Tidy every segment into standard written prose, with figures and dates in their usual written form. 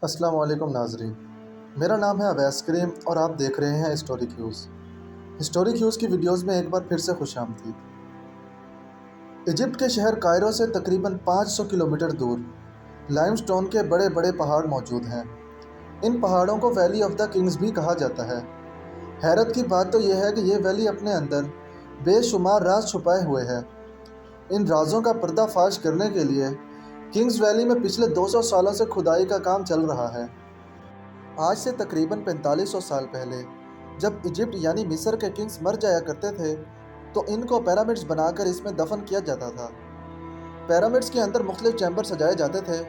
السلام علیکم ناظرین، میرا نام ہے اویس کریم اور آپ دیکھ رہے ہیں ہسٹوری کیوز۔ ہسٹوری کیوز کی ویڈیوز میں ایک بار پھر سے خوش آمدید۔ ایجپٹ کے شہر کائرو سے تقریباً 500 کلومیٹر دور لائم سٹون کے بڑے بڑے پہاڑ موجود ہیں۔ ان پہاڑوں کو ویلی آف دا کنگز بھی کہا جاتا ہے۔ حیرت کی بات تو یہ ہے کہ یہ ویلی اپنے اندر بے شمار راز چھپائے ہوئے ہے۔ ان رازوں کا پردہ فاش کرنے کے لیے کنگز ویلی میں پچھلے 200 سالوں سے کھدائی کا کام چل رہا ہے۔ آج سے تقریباً 4500 سال پہلے جب ایجپٹ یعنی مصر کے کنگز مر جایا کرتے تھے تو ان کو پیرامڈز بنا کر اس میں دفن کیا جاتا تھا۔ پیرامڈز کے اندر مختلف چیمبر سجائے جاتے تھے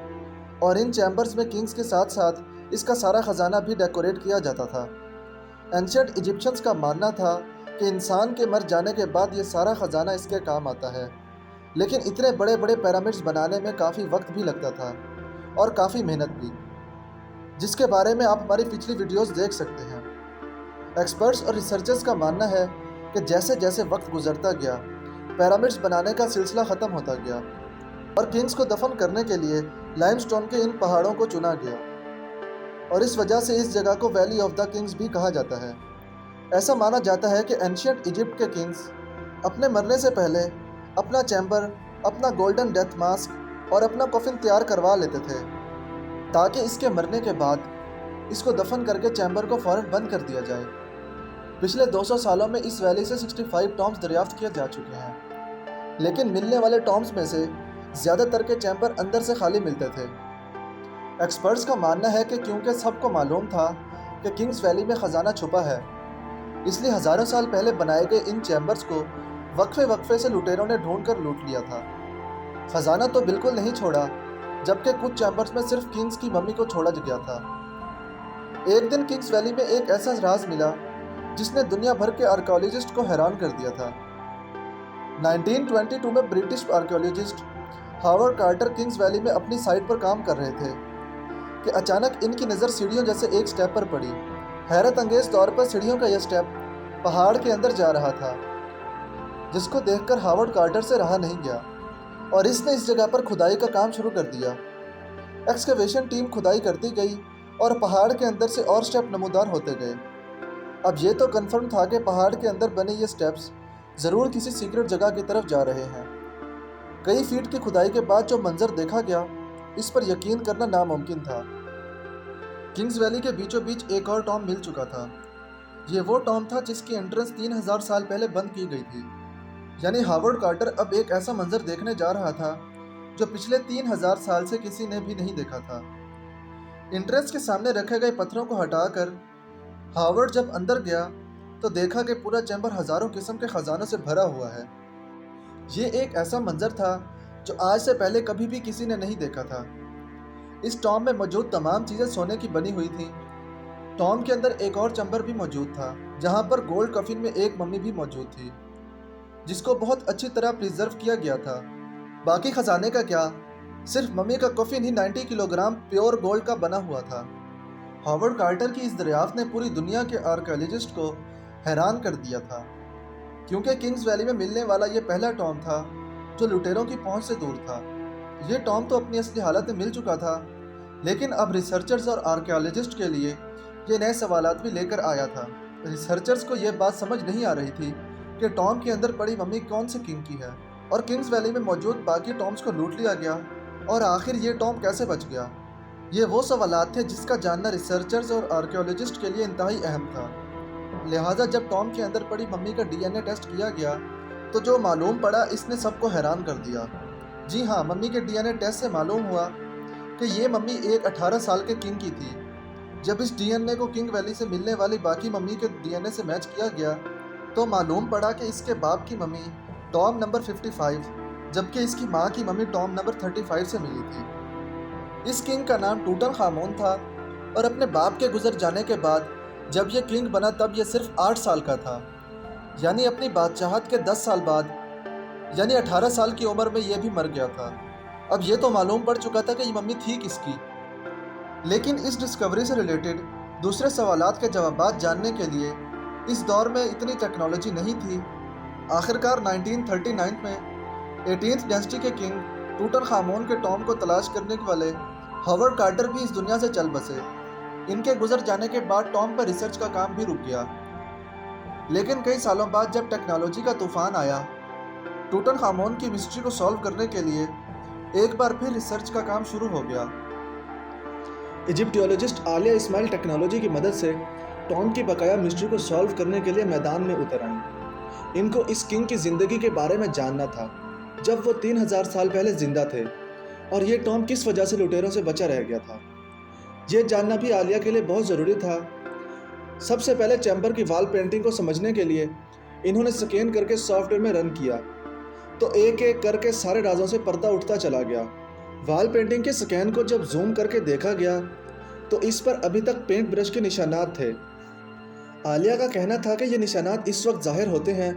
اور ان چیمبرز میں کنگز کے ساتھ ساتھ اس کا سارا خزانہ بھی ڈیکوریٹ کیا جاتا تھا۔ اینشنٹ ایجپشنز کا ماننا تھا کہ انسان کے مر جانے کے بعد یہ سارا خزانہ اس کے کام آتا ہے، لیکن اتنے بڑے بڑے پیرامڈز بنانے میں کافی وقت بھی لگتا تھا اور کافی محنت بھی، جس کے بارے میں آپ ہماری پچھلی ویڈیوز دیکھ سکتے ہیں۔ ایکسپرٹس اور ریسرچرز کا ماننا ہے کہ جیسے جیسے وقت گزرتا گیا پیرامڈز بنانے کا سلسلہ ختم ہوتا گیا اور کنگز کو دفن کرنے کے لیے لائم سٹون کے ان پہاڑوں کو چنا گیا، اور اس وجہ سے اس جگہ کو ویلی آف دا کنگز بھی کہا جاتا ہے۔ ایسا مانا جاتا ہے کہ اینشینٹ ایجپٹ کے کنگز اپنے مرنے سے پہلے اپنا چیمبر، اپنا گولڈن ڈیتھ ماسک اور اپنا کفن تیار کروا لیتے تھے تاکہ اس کے مرنے کے بعد اس کو دفن کر کے چیمبر کو فوراً بند کر دیا جائے۔ پچھلے 200 سالوں میں اس ویلی سے 65 ٹامبز دریافت کیے جا چکے ہیں، لیکن ملنے والے ٹامبز میں سے زیادہ تر کے چیمبر اندر سے خالی ملتے تھے۔ ایکسپرٹس کا ماننا ہے کہ کیونکہ سب کو معلوم تھا کہ کنگز ویلی میں خزانہ چھپا ہے، اس لیے ہزاروں سال پہلے بنائے گئے ان چیمبرز کو وقفے وقفے سے لٹیروں نے ڈھونڈ کر لوٹ لیا تھا۔ خزانہ تو بالکل نہیں چھوڑا، جبکہ کچھ چیمبرز میں صرف کنگز کی ممی کو چھوڑا گیا تھا۔ ایک دن کنگز ویلی میں ایک ایسا راز ملا جس نے دنیا بھر کے آرکیالوجسٹ کو حیران کر دیا تھا۔ 1922 میں British archaeologist Howard Carter Kings Valley میں اپنی سائٹ پر کام کر رہے تھے کہ اچانک ان کی نظر سیڑھیوں جیسے ایک سٹیپ پر پڑی۔ حیرت انگیز طور پر سیڑھیوں کا یہ سٹیپ پہاڑ کے اندر جا رہا تھا، جس کو دیکھ کر ہاورڈ کارٹر سے رہا نہیں گیا اور اس نے اس جگہ پر کھدائی کا کام شروع کر دیا۔ ایکسکیویشن ٹیم کھدائی کرتی گئی اور پہاڑ کے اندر سے اور سٹیپ نمودار ہوتے گئے۔ اب یہ تو کنفرم تھا کہ پہاڑ کے اندر بنے یہ سٹیپس ضرور کسی سیکرٹ جگہ کی طرف جا رہے ہیں۔ کئی فیٹ کی کھدائی کے بعد جو منظر دیکھا گیا اس پر یقین کرنا ناممکن تھا۔ کنگز ویلی کے بیچوں بیچ ایک اور ٹامب مل چکا تھا۔ یہ وہ ٹامب تھا جس کی انٹرنس 3000 سال پہلے بند کی گئی تھی، یعنی ہاورڈ کارٹر اب ایک ایسا منظر دیکھنے جا رہا تھا جو پچھلے 3000 سال سے کسی نے بھی نہیں دیکھا تھا۔ انٹرنس کے سامنے رکھے گئے پتھروں کو ہٹا کر ہاورڈ جب اندر گیا تو دیکھا کہ پورا چیمبر ہزاروں قسم کے خزانوں سے بھرا ہوا ہے۔ یہ ایک ایسا منظر تھا جو آج سے پہلے کبھی بھی کسی نے نہیں دیکھا تھا۔ اس ٹامب میں موجود تمام چیزیں سونے کی بنی ہوئی تھیں۔ ٹامب کے اندر ایک اور چیمبر بھی موجود تھا جہاں پر گولڈ کفن میں ایک ممی بھی موجود تھی، جس کو بہت اچھی طرح پریزرو کیا گیا تھا۔ باقی خزانے کا کیا، صرف ممی کا کفن ہی 90 کلو گرام پیور گولڈ کا بنا ہوا تھا۔ ہاورڈ کارٹر کی اس دریافت نے پوری دنیا کے آرکیالوجسٹ کو حیران کر دیا تھا، کیونکہ کنگز ویلی میں ملنے والا یہ پہلا ٹامب تھا جو لٹیروں کی پہنچ سے دور تھا۔ یہ ٹامب تو اپنی اصلی حالت میں مل چکا تھا، لیکن اب ریسرچرز اور آرکیالوجسٹ کے لیے یہ نئے سوالات بھی لے کر آیا تھا۔ ریسرچرز کو یہ بات سمجھ نہیں آ رہی تھی کہ ٹامب کے اندر پڑی ممی کون سے کنگ کی ہے، اور کنگز ویلی میں موجود باقی ٹامبز کو لوٹ لیا گیا، اور آخر یہ ٹامب کیسے بچ گیا۔ یہ وہ سوالات تھے جس کا جاننا ریسرچرز اور آرکیالوجسٹ کے لیے انتہائی اہم تھا۔ لہٰذا جب ٹامب کے اندر پڑی ممی کا ڈی این اے ٹیسٹ کیا گیا تو جو معلوم پڑا اس نے سب کو حیران کر دیا۔ جی ہاں، ممی کے ڈی این اے ٹیسٹ سے معلوم ہوا کہ یہ ممی ایک 18 سال کے کنگ کی تھی۔ جب اس ڈی این اے کو کنگ ویلی سے ملنے والی باقی ممی کے ڈی این اے سے میچ کیا گیا تو معلوم پڑا کہ اس کے باپ کی ممی ٹامب نمبر 55، جبکہ اس کی ماں کی ممی ٹامب نمبر 35 سے ملی تھی۔ اس کنگ کا نام ٹوٹن خامون تھا، اور اپنے باپ کے گزر جانے کے بعد جب یہ کنگ بنا تب یہ صرف 8 سال کا تھا، یعنی اپنی بادشاہت کے 10 سال بعد، یعنی 18 سال کی عمر میں یہ بھی مر گیا تھا۔ اب یہ تو معلوم پڑ چکا تھا کہ یہ ممی تھی کس کی، لیکن اس ڈسکوری سے ریلیٹڈ دوسرے سوالات کے جوابات جاننے کے لیے اس دور میں اتنی ٹیکنالوجی نہیں تھی۔ آخرکار 1939 میں 18th ڈائنسٹی کے کنگ ٹوٹن خامون کے ٹامب کو تلاش کرنے والے ہاورڈ کارٹر بھی اس دنیا سے چل بسے۔ ان کے گزر جانے کے بعد ٹام پر ریسرچ کا کام بھی رک گیا، لیکن کئی سالوں بعد جب ٹیکنالوجی کا طوفان آیا، ٹوٹن خامون کی مسٹری کو سالو کرنے کے لیے ایک بار پھر ریسرچ کا کام شروع ہو گیا۔ ایجپٹیولوجسٹ عالیہ اسماعیل ٹیکنالوجی کی مدد سے ٹام کی بقایا مسٹری کو سالو کرنے کے لیے میدان میں اتر آئیں۔ ان کو اس کنگ کی زندگی کے بارے میں جاننا تھا جب وہ 3000 سال پہلے زندہ تھے، اور یہ ٹام کس وجہ سے لٹیروں سے بچا رہ گیا تھا۔ یہ جاننا بھی عالیہ کے لیے بہت ضروری تھا۔ سب سے پہلے چیمبر کی وال پینٹنگ کو سمجھنے کے لیے انہوں نے سکین کر کے سافٹ ویئر میں رن کیا، تو ایک ایک کر کے سارے رازوں سے پردہ اٹھتا چلا گیا۔ وال پینٹنگ کے سکین کو جب زوم کر کے دیکھا گیا تو اس پر ابھی تک پینٹ برش کے نشانات تھے۔ عالیہ کا کہنا تھا کہ یہ نشانات اس وقت ظاہر ہوتے ہیں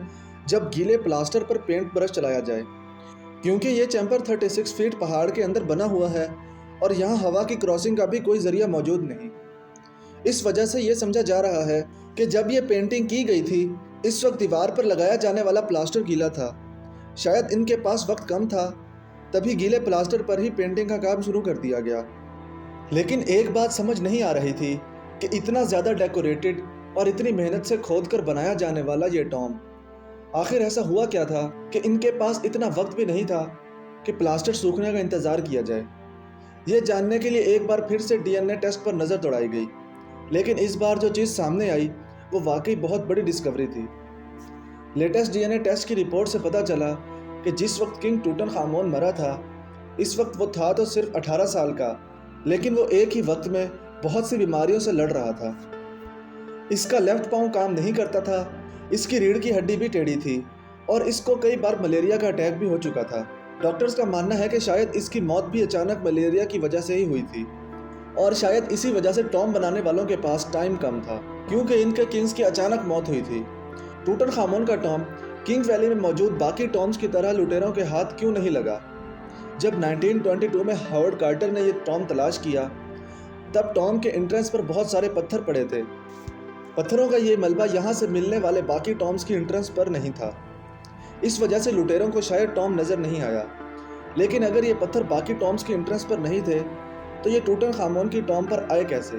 جب گیلے پلاسٹر پر پینٹ برش چلایا جائے، کیونکہ یہ چیمبر 36 فیٹ پہاڑ کے اندر بنا ہوا ہے اور یہاں ہوا کی کراسنگ کا بھی کوئی ذریعہ موجود نہیں۔ اس وجہ سے یہ سمجھا جا رہا ہے کہ جب یہ پینٹنگ کی گئی تھی اس وقت دیوار پر لگایا جانے والا پلاسٹر گیلا تھا۔ شاید ان کے پاس وقت کم تھا، تبھی گیلے پلاسٹر پر ہی پینٹنگ کا کام شروع کر دیا گیا۔ لیکن ایک بات سمجھ نہیں آ رہی تھی کہ اتنا زیادہ ڈیکوریٹڈ اور اتنی محنت سے کھود کر بنایا جانے والا یہ ٹام، آخر ایسا ہوا کیا تھا کہ ان کے پاس اتنا وقت بھی نہیں تھا کہ پلاسٹر سوکھنے کا انتظار کیا جائے۔ یہ جاننے کے لیے ایک بار پھر سے ڈی این اے ٹیسٹ پر نظر دوڑائی گئی، لیکن اس بار جو چیز سامنے آئی وہ واقعی بہت بڑی ڈسکوری تھی۔ Latest D N A test کی رپورٹ سے پتہ چلا کہ جس وقت کنگ ٹوٹن خامون مرا تھا اس وقت وہ تھا تو صرف 18 سال کا، لیکن وہ ایک ہی وقت میں بہت سی بیماریوں سے لڑ رہا تھا۔ اس کا لیفٹ پاؤں کام نہیں کرتا تھا، اس کی ریڑھ کی ہڈی بھی ٹیڑھی تھی، اور اس کو کئی بار ملیریا کا اٹیک بھی ہو چکا تھا۔ ڈاکٹرز کا ماننا ہے کہ شاید اس کی موت بھی اچانک ملیریا کی وجہ سے ہی ہوئی تھی، اور شاید اسی وجہ سے ٹام بنانے والوں کے پاس ٹائم کم تھا، کیونکہ ان کے کنگز کی اچانک موت ہوئی تھی۔ ٹوٹن خامون کا ٹام کنگ ویلی میں موجود باقی ٹامز کی طرح لٹیروں کے ہاتھ کیوں نہیں لگا؟ جب 1922 میں ہاورڈ کارٹر نے یہ ٹام تلاش کیا تب ٹام کے انٹرنس پر بہت سارے پتھر پڑے تھے۔ پتھروں کا یہ ملبہ یہاں سے ملنے والے باقی ٹامز کی انٹرنس پر نہیں تھا، اس وجہ سے لٹیروں کو شاید ٹام نظر نہیں آیا۔ لیکن اگر یہ پتھر باقی ٹامز کی انٹرنس پر نہیں تھے تو یہ ٹوٹن خامون کی ٹام پر آئے کیسے؟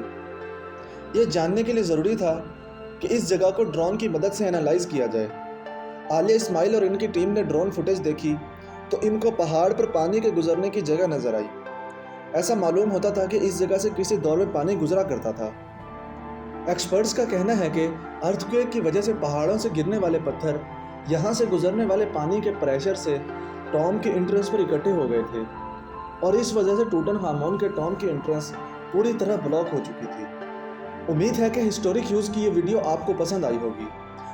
یہ جاننے کے لیے ضروری تھا کہ اس جگہ کو ڈرون کی مدد سے انالائز کیا جائے۔ عالیہ اسماعیل اور ان کی ٹیم نے ڈرون فوٹیج دیکھی تو ان کو پہاڑ پر پانی کے گزرنے کی جگہ نظر آئی۔ ایسا معلوم ہوتا تھا کہ اس جگہ سے کسی دور میں پانی گزرا کرتا تھا۔ ایکسپرٹس کا کہنا ہے کہ ارتھکویک کی وجہ سے پہاڑوں سے گرنے والے پتھر یہاں سے گزرنے والے پانی کے پریشر سے ٹام کے انٹرنس پر اکٹھے ہو گئے تھے، اور اس وجہ سے ٹوٹن خامون کے ٹام کی انٹرنس پوری طرح بلاک ہو چکی تھی۔ امید ہے کہ ہسٹورک ہیوز کی یہ ویڈیو آپ کو پسند آئی ہوگی۔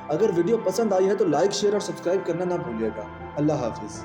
اگر ویڈیو پسند آئی ہے تو لائک، شیئر اور سبسکرائب کرنا نہ بھولیے گا۔ اللہ حافظ۔